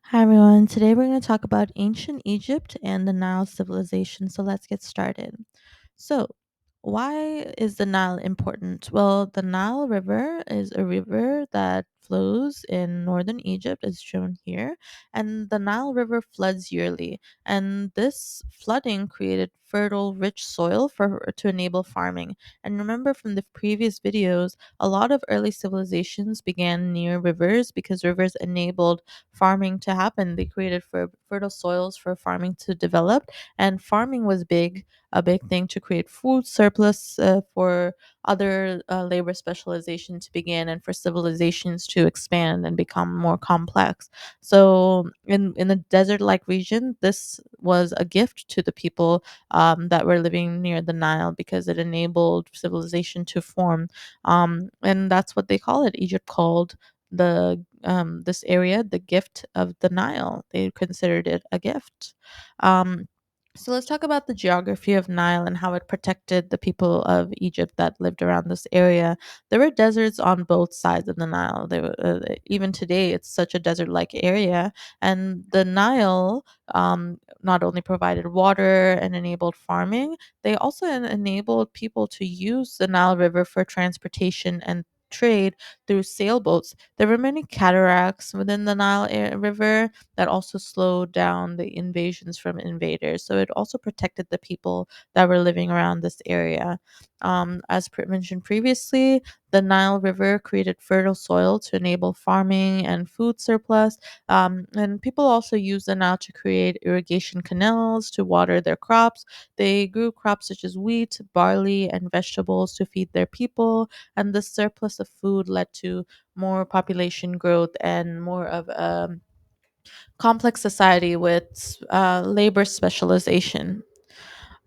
Hi everyone. Today we're going to talk about ancient Egypt and the Nile civilization. So let's get started. So, why is the Nile important? Well, the Nile River is a river that flows in northern Egypt, as shown here, and the Nile River floods yearly. And this flooding created fertile, rich soil for to enable farming. And remember from the previous videos, a lot of early civilizations began near rivers because rivers enabled farming to happen. They created fertile soils for farming to develop, and farming was a big thing to create food surplus for other labor specialization to begin and for civilizations to expand and become more complex. So in a desert like region, this was a gift to the people that were living near the Nile because it enabled civilization to form. And that's what they call it. Egypt called the this area the gift of the Nile. They considered it a gift. Um, so let's talk about the geography of Nile and how it protected the people of Egypt that lived around this area. There were deserts on both sides of the Nile. Even today, it's such a desert-like area, and the Nile not only provided water and enabled farming, they also enabled people to use the Nile River for transportation and trade through sailboats. There were many cataracts within the River that also slowed down the invasions from invaders. So it also protected the people that were living around this area. As mentioned previously, the Nile River created fertile soil to enable farming and food surplus. And people also used the Nile to create irrigation canals to water their crops. They grew crops such as wheat, barley, and vegetables to feed their people. And the surplus of food led to more population growth and more of a complex society with labor specialization.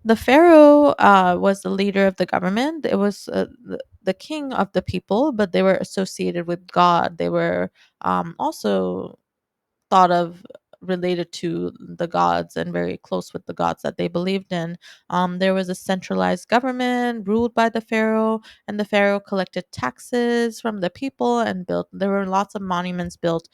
The pharaoh was the leader of the government. It was the king of the people, but they were associated with God. They were also thought of related to the gods and very close with the gods that they believed in. There was a centralized government ruled by the pharaoh, and the pharaoh collected taxes from the people and built. There were lots of monuments built.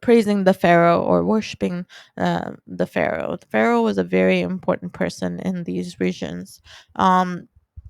Praising the pharaoh or worshiping the pharaoh. The pharaoh was a very important person in these regions. Um,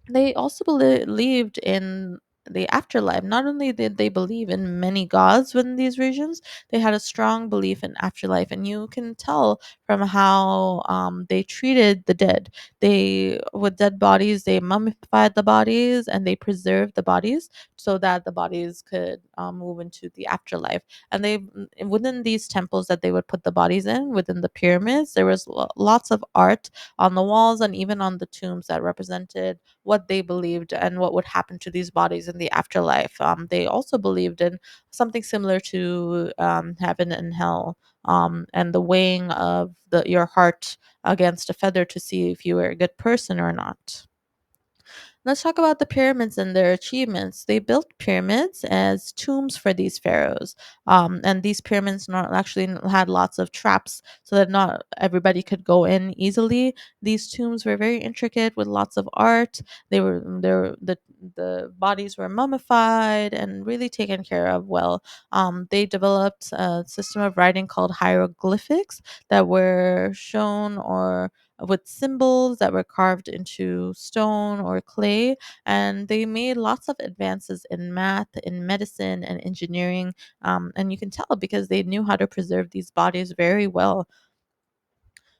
they also believed in the afterlife. Not only did they believe in many gods within these regions, they had a strong belief in afterlife, and you can tell from how they treated the dead. They with dead bodies, they mummified the bodies and they preserved the bodies so that the bodies could move into the afterlife. And within these temples that they would put the bodies in, within the pyramids, there was lots of art on the walls and even on the tombs that represented what they believed and what would happen to these bodies in the afterlife. They also believed in something similar to heaven and hell, and the weighing of your heart against a feather to see if you were a good person or not. Let's talk about the pyramids and their achievements. They built pyramids as tombs for these pharaohs. And these pyramids not actually had lots of traps so that not everybody could go in easily. These tombs were very intricate with lots of art. The bodies were mummified and really taken care of well. They developed a system of writing called hieroglyphics that were shown or with symbols that were carved into stone or clay. And they made lots of advances in math, in medicine, and engineering. And you can tell because they knew how to preserve these bodies very well.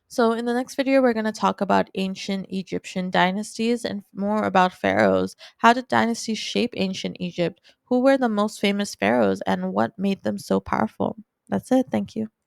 So, in the next video, we're going to talk about ancient Egyptian dynasties and more about pharaohs. How did dynasties shape ancient Egypt? Who were the most famous pharaohs and what made them so powerful? That's it. Thank you.